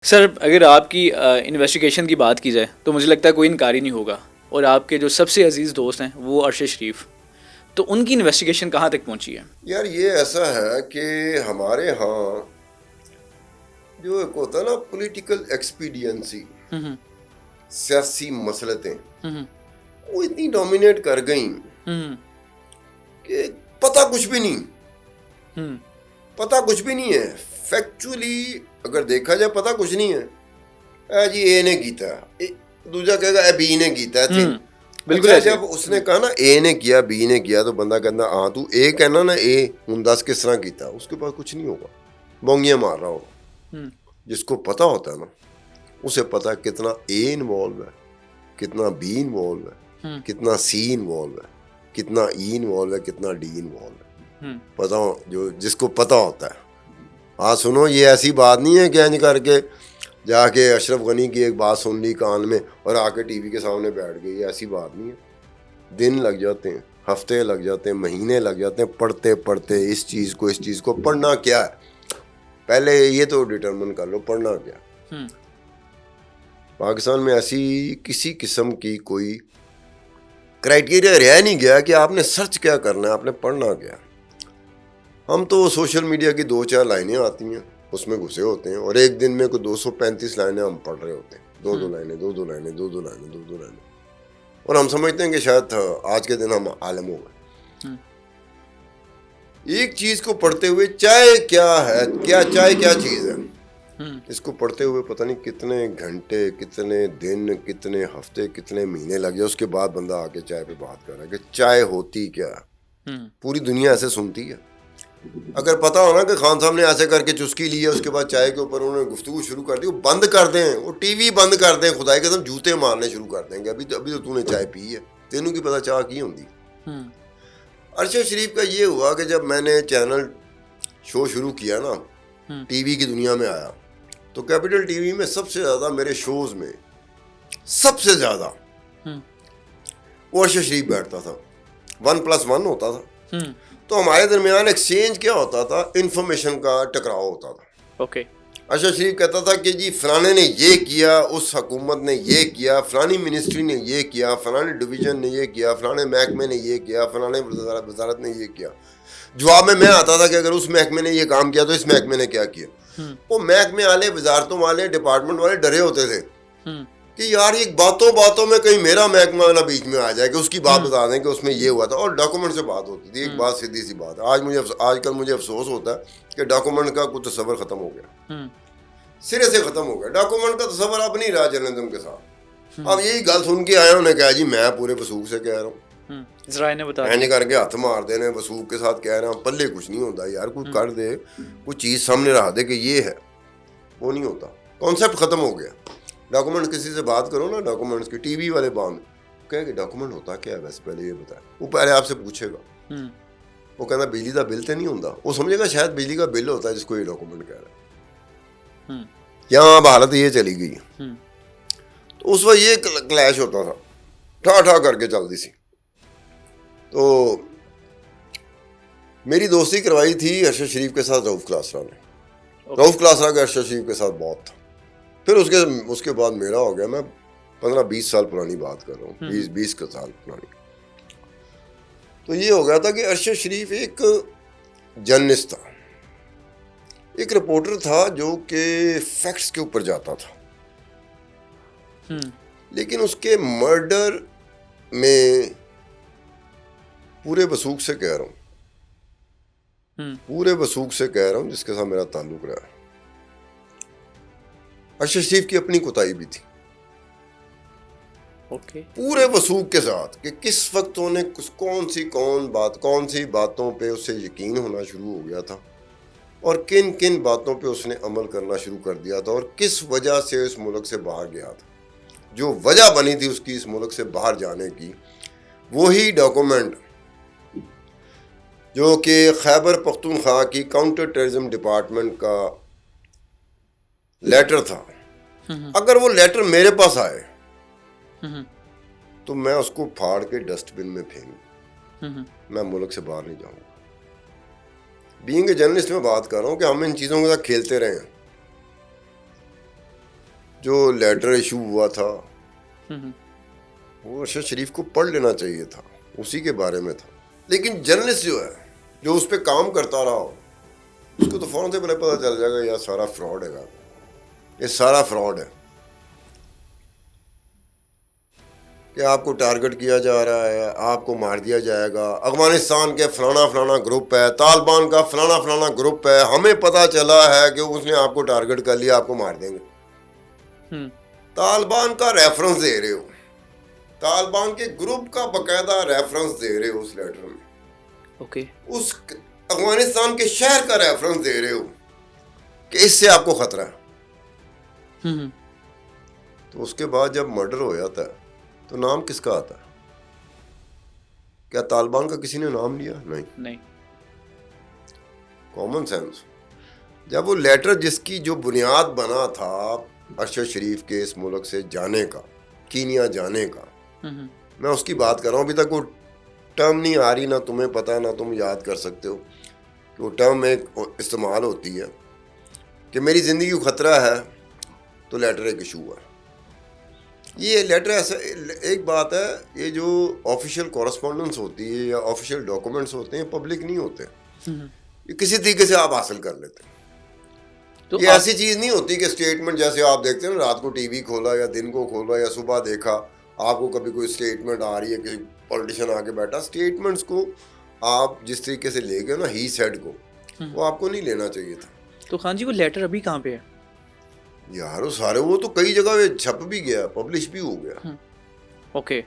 Sir अगर आपकी investigation की बात की जाए तो मुझे लगता है कोई इनकार ही नहीं होगा। और आपके जो सबसे अजीज़ दोस्त हैं वो अरशद शरीफ, तो उनकी इन्वेस्टिगेशन कहाँ तक पहुंची है? यार ये ऐसा है कि हमारे यहाँ जो एक होता है ना पॉलिटिकल एक्सपीडियंसी, हम्म सियासी मसलतें, हम्म वो इतनी डोमिनेट कर गई हम्म कि पता कुछ भी नहीं। हम्म पता कुछ भी नहीं है फैक्चुअली। अगर देखा जाए पता कुछ नहीं है। जी ए ने कीता, दूजा कहेगा ए बी ने कीता थी। बिल्कुल अच्छा ऐसे। जब उसने कहा ना ए ने किया बी ने किया तो बंदा कहता हाँ तू ए कहना ना ए हूं दस किस तरह कीता, उसके पास कुछ नहीं होगा, बोंगियां मार रहा होगा। हम्म जिसको पता होता है ना उसे पता है कितना ए इन्वॉल्व है, कितना बी इन्वॉल्व है, हम्म कितना सी इन्वॉल्व है, कितना ई इन्वॉल्व है, कितना डी इन्वॉल्व है। पता हो जो जिसको पता होता है। हाँ सुनो, ये ऐसी बात नहीं है कि इंज करके जाके अशरफ गनी की एक बात सुन ली कान में और आके टीवी के सामने बैठ गई, ऐसी बात नहीं है। दिन लग जाते हैं, हफ्ते लग जाते हैं, महीने लग जाते हैं पढ़ते पढ़ते इस चीज़ को पढ़ना क्या है पहले ये तो डिटरमिन कर लो पढ़ना क्या। पाकिस्तान में ऐसी किसी किस्म की कोई क्राइटेरिया रह नहीं गया कि आपने सर्च क्या करना है, आपने पढ़ना क्या। हम तो सोशल मीडिया की 2-4 लाइनें आती हैं उसमें घुसे होते हैं और एक दिन में कोई 235 लाइनें हम पढ़ रहे होते हैं, दो लाइनें और हम समझते हैं कि शायद आज के दिन हम आलम हो गए। एक चीज को पढ़ते हुए चाय क्या है, चाय क्या चीज है, इसको पढ़ते हुए पता नहीं कितने घंटे, कितने दिन, कितने हफ्ते, कितने महीने लग गए। उसके बाद बंदा आके चाय पे बात कर रहा है कि चाय होती क्या। पूरी दुनिया ऐसे सुनती है। अगर पता हो ना कि खान साहब ने ऐसे करके चुस्की ली है, उसके बाद चाय के ऊपर उन्होंने गुफ्तगू शुरू कर दी, वो बंद कर दें, वो टीवी बंद कर दें, खुदाई कसम जूते मारने शुरू कर देंगे। अभी तो तूने चाय पी है, तेनू की पता चाह की होंगी। अरशद शरीफ का ये हुआ कि जब मैंने चैनल शो शुरू किया ना, टीवी की दुनिया में आया, तो कैपिटल टीवी में सबसे ज़्यादा मेरे शोज में सबसे ज़्यादा वो अरशद शरीफ बैठता था। 1+1 होता था। तो हमारे दरमियान एक्सचेंज क्या होता था, इंफॉर्मेशन का टकराव होता था। ओके। अरशद शरीफ कहता था कि जी फलाने ने ये किया, उस हुकूमत ने ये किया, फलानी मिनिस्ट्री ने ये किया, फलाने डिवीजन ने ये किया, फलाने महकमे ने ये किया, फलाने वजारत ने ये किया। जवाब में मैं आता था कि अगर उस महकमे ने ये काम किया तो इस महकमे ने क्या किया। वो महकमे वाले, वजारतों वाले, डिपार्टमेंट वाले डरे होते थे कि यार ये बातों बातों में कहीं मेरा महकमा ना बीच में आ जाए कि उसकी बात बता दें कि उसमें ये हुआ था, और डॉक्यूमेंट से बात होती थी। एक बात सीधी सी बात है, आजकल मुझे अफसोस होता है कि डॉक्यूमेंट का कुछ तस्वर खत्म हो गया, सिरे से खत्म हो गया। डॉक्यूमेंट का तस्वर अब नहीं रहा जर्नलिज्म के साथ। अब यही गल सुन के आया, उन्हें कहा जी मैं पूरे वसूख से कह रहा हूँ, मैंने करके हाथ मार देने, वसूख के साथ कह रहा हूँ, पल्ले कुछ नहीं होता यार। कुछ कर दे, कुछ चीज़ सामने रख दे कि ये है, वो नहीं होता। कॉन्सेप्ट खत्म हो गया। डॉक्यूमेंट किसी से बात करो ना, डॉक्यूमेंट्स की टीवी वाले बांध कहे कि डॉक्यूमेंट होता क्या है, वैसे पहले ये बताए। वो पहले आपसे पूछेगा, वो कहना बिजली का बिल तो नहीं होता, वो समझेगा शायद बिजली का बिल होता है जिसको ये डॉक्यूमेंट कह रहा है। यहाँ अब हालत ये चली गई है। तो उस वक्त ये क्लैश होता था, ठा ठा करके चलती सी। तो मेरी दोस्ती करवाई थी अरशद शरीफ के साथ रऊफ क्लासरा ने। रऊफ क्लासरा का अरशद शरीफ के साथ बहुत था। फिर उसके बाद मेरा हो गया। मैं 15-20 साल पुरानी बात कर रहा हूँ, 20 साल पुरानी। तो ये हो गया था कि अरशद शरीफ एक जर्नलिस्ट था, एक रिपोर्टर था जो कि फैक्ट्स के ऊपर जाता था। लेकिन उसके मर्डर में पूरे वसूख से कह रहा हूँ, पूरे वसूख से कह रहा हूँ जिसके साथ मेरा ताल्लुक रहा है, अरशद शरीफ की अपनी कोताही भी थी। पूरे वसूख के साथ कि किस वक्त उन्हें कौन सी बातों पे उससे यकीन होना शुरू हो गया था और किन किन बातों पे उसने अमल करना शुरू कर दिया था और किस वजह से इस मुल्क से बाहर गया था। जो वजह बनी थी उसकी इस मुल्क से बाहर जाने की, वही डॉक्यूमेंट जो कि खैबर पख्तूनख्वा की काउंटर टेररिज्म डिपार्टमेंट का लेटर था, अगर वो लेटर मेरे पास आए तो मैं उसको फाड़ के डस्टबिन में फेंक, मैं मुल्क से बाहर नहीं जाऊंगा। बीइंग ए जर्नलिस्ट में बात कर रहा हूं कि हम इन चीज़ों के साथ खेलते रहे हैं। जो लेटर इशू हुआ था वो अरशद शरीफ को पढ़ लेना चाहिए था, उसी के बारे में था। लेकिन जर्नलिस्ट जो है, जो उस पर काम करता रहा उसको तो फौरन से पहले पता चल जाएगा यार सारा फ्रॉड है, ये सारा फ्रॉड है कि आपको टारगेट किया जा रहा है, आपको मार दिया जाएगा। अफगानिस्तान के फलाना फलाना ग्रुप है, तालिबान का फलाना फलाना ग्रुप है, हमें पता चला है कि उसने आपको टारगेट कर लिया, आपको मार देंगे। तालिबान का रेफरेंस दे रहे हो, तालिबान के ग्रुप का बकायदा रेफरेंस दे रहे हो उस लेटर में, ओके उस अफगानिस्तान के शहर का रेफरेंस दे रहे हो कि इससे आपको खतरा है। तो उसके बाद जब मर्डर हो जाता है तो नाम किसका आता है? क्या तालिबान का किसी ने नाम लिया? नहीं। Common sense. जब वो लेटर जिसकी जो बुनियाद बना था अरशद शरीफ के इस मुल्क से जाने का, कीनिया जाने का, मैं उसकी बात कर रहा हूँ। अभी तक वो टर्म नहीं आ रही, ना तुम्हें पता है ना तुम याद कर सकते हो कि वो टर्म एक इस्तेमाल होती है कि मेरी ज़िंदगी को ख़तरा है तो लेटर एक इशू है। ये लेटर ऐसा एक बात है, ये जो ऑफिशियल कॉरेस्पॉन्डेंस होती है या ऑफिशियल डॉक्यूमेंट्स होते हैं पब्लिक नहीं होते, ये किसी तरीके से आप हासिल कर लेते हैं। तो ये ऐसी चीज़ नहीं होती कि स्टेटमेंट जैसे आप देखते हैं ना, रात को टीवी खोला या दिन को खोला या सुबह देखा, आपको कभी कोई स्टेटमेंट आ रही है कि पॉलिटिशियन आके बैठा, स्टेटमेंट्स को आप जिस तरीके से ले गए ना ही सेड को, वो आपको नहीं लेना चाहिए था। तो खान जी वो लेटर अभी कहाँ पे है यार? वो सारे वो तो कई जगह छप भी गया, पब्लिश भी हो गया। ओके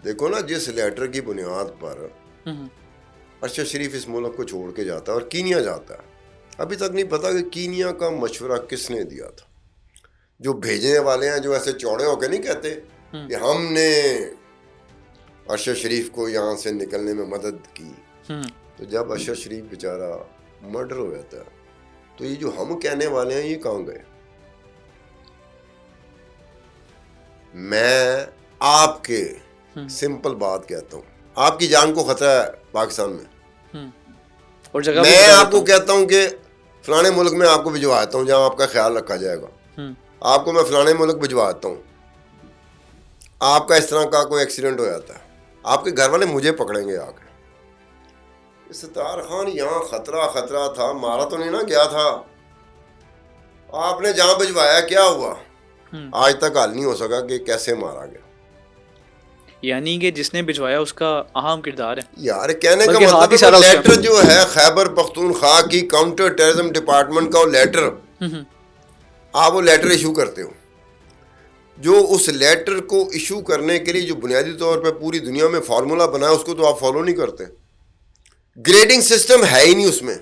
देखो ना, जिस लेटर की बुनियाद पर अरशद शरीफ इस मुल्क को छोड़ के जाता है और कीनिया जाता है, अभी तक नहीं पता कि कीनिया का मशवरा किसने दिया था। जो भेजने वाले हैं जो ऐसे चौड़े होकर नहीं कहते कि हमने अरशद शरीफ को यहाँ से निकलने में मदद की, तो जब अरशद शरीफ बेचारा मर्डर हो जाता है तो ये जो हम कहने वाले हैं ये कहाँ गए? मैं आपके सिंपल बात कहता हूँ, आपकी जान को खतरा है पाकिस्तान में, और जगह मैं आपको कहता हूँ कि फलाने मुल्क में आपको भिजवाता हूँ जहाँ आपका ख्याल रखा जाएगा, आपको मैं फलाने मुल्क भिजवाता हूँ, आपका इस तरह का कोई एक्सीडेंट हो जाता है, आपके घर वाले मुझे पकड़ेंगे आके। सत्तार खान यहाँ खतरा खतरा था, मारा तो नहीं ना गया था, आपने जहाँ भिजवाया क्या हुआ? आज तक हल नहीं हो सका कि कैसे मारा गया। यानी कि जिसने भिजवाया उसका अहम किरदार है। यार कहने का मतलब है लेटर जो है खैबर पख्तूनख्वा की काउंटर टेररिज्म डिपार्टमेंट का वो लेटर, आप वो लेटर इशू करते हो, जो उस लेटर को इशू करने के लिए जो बुनियादी तौर पे पूरी दुनिया में फार्मूला बना है उसको तो आप फॉलो नहीं करते। ग्रेडिंग सिस्टम है ही नहीं उसमें।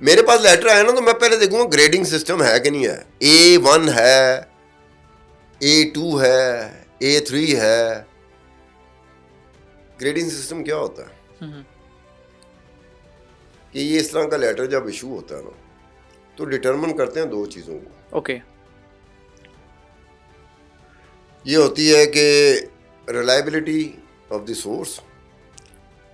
मेरे पास लेटर आया ना तो मैं पहले देखूंगा ग्रेडिंग सिस्टम है कि नहीं है। A1 है, A2 है, A3 है। ग्रेडिंग सिस्टम क्या होता है कि ये इस तरह का लेटर जब इशू होता है ना तो डिटरमिन करते हैं दो चीज़ों को। ओके ये होती है कि reliability of the source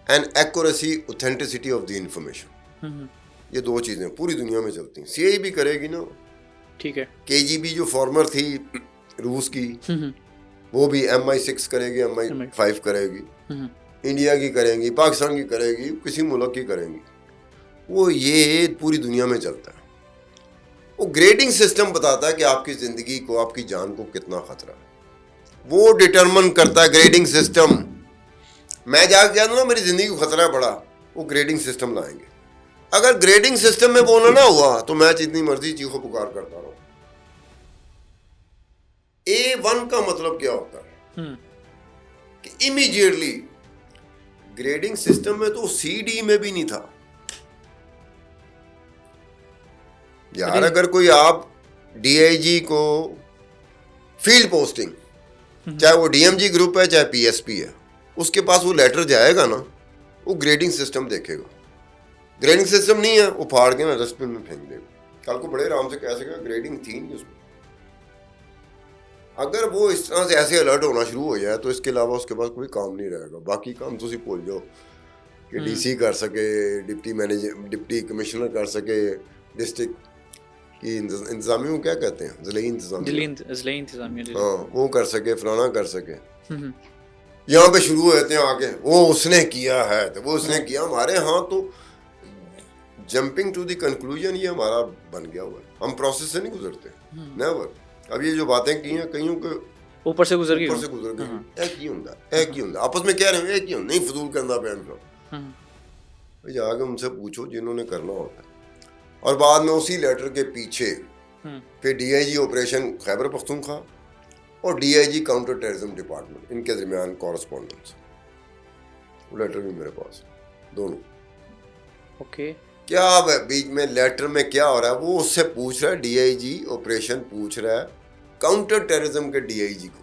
and accuracy authenticity of the information. ये दो चीज़ें पूरी दुनिया में चलती हैं। सीआईए भी करेगी ना, ठीक है। केजीबी जो फॉर्मर थी रूस की वो भी MI6 करेगी, MI5 करेगी, इंडिया की करेंगी, पाकिस्तान की करेगी, किसी मुल्क की करेंगी। वो ये पूरी दुनिया में चलता है। वो ग्रेडिंग सिस्टम बताता है कि आपकी ज़िंदगी को, आपकी जान को कितना खतरा है, वो डिटरमिन करता है ग्रेडिंग सिस्टम। मैं जाकर कह दूँ ना मेरी ज़िंदगी को खतरा है बड़ा, वो ग्रेडिंग सिस्टम लाएंगे। अगर ग्रेडिंग सिस्टम में वो ना हुआ तो मैं जितनी मर्जी चीखो पुकार करता रहूं। A1 का मतलब क्या होता है कि इमीडिएटली ग्रेडिंग सिस्टम में तो CD में भी नहीं था यार। अगर कोई आप DIG को फील्ड पोस्टिंग, चाहे वो DMG ग्रुप है चाहे PSP है, उसके पास वो लेटर जाएगा ना, वो ग्रेडिंग सिस्टम देखेगा। ग्रेडिंग सिस्टम नहीं है, वो फाड़ के ना डस्टबिन में फेंक देगा। कल को बड़े आराम से कह सकेगा ग्रेडिंग थी नहीं उसमें। अगर वो इस तरह से ऐसे अलर्ट होना शुरू हो जाए तो इसके अलावा उसके पास कोई काम नहीं रहेगा। बाकी काम तो भूल जाओ कि DC कर सके, डिप्टी कमिश्नर कर सके, डिस्ट्रिक्ट कि इंतजामिया को क्या कहते हैं, ज़िले इंतजामिया, ज़िले इंतजामिया। हाँ, वो कर सके, फलाना कर सके। हम्म, यहाँ पे शुरू हो जाते हैं आगे, वो उसने किया है तो वो उसने किया। हमारे यहाँ तो जंपिंग टू द कंक्लूजन ये हमारा बन गया हुआ है, हम प्रोसेस से नहीं गुजरते, नेवर। अब ये जो बातें की हैं कईयों के ऊपर से गुजर गई, एक ही होंगे आपस में कह रहे हैं, एक ही नहीं फजूल करना बयान करो, जाके उनसे पूछो जिन्होंने करना होता है। और बाद में उसी लेटर के पीछे फिर DIG ऑपरेशन खैबर पख्तूनख्वा और DIG काउंटर टेररिज्म डिपार्टमेंट, इनके दरमियान कॉरेस्पॉन्डेंस, वो लेटर भी मेरे पास दोनों। ओके, क्या बीच में लेटर में क्या हो रहा है, वो उससे पूछ रहा है, DIG ऑपरेशन पूछ रहा है काउंटर टेररिज्म के DIG को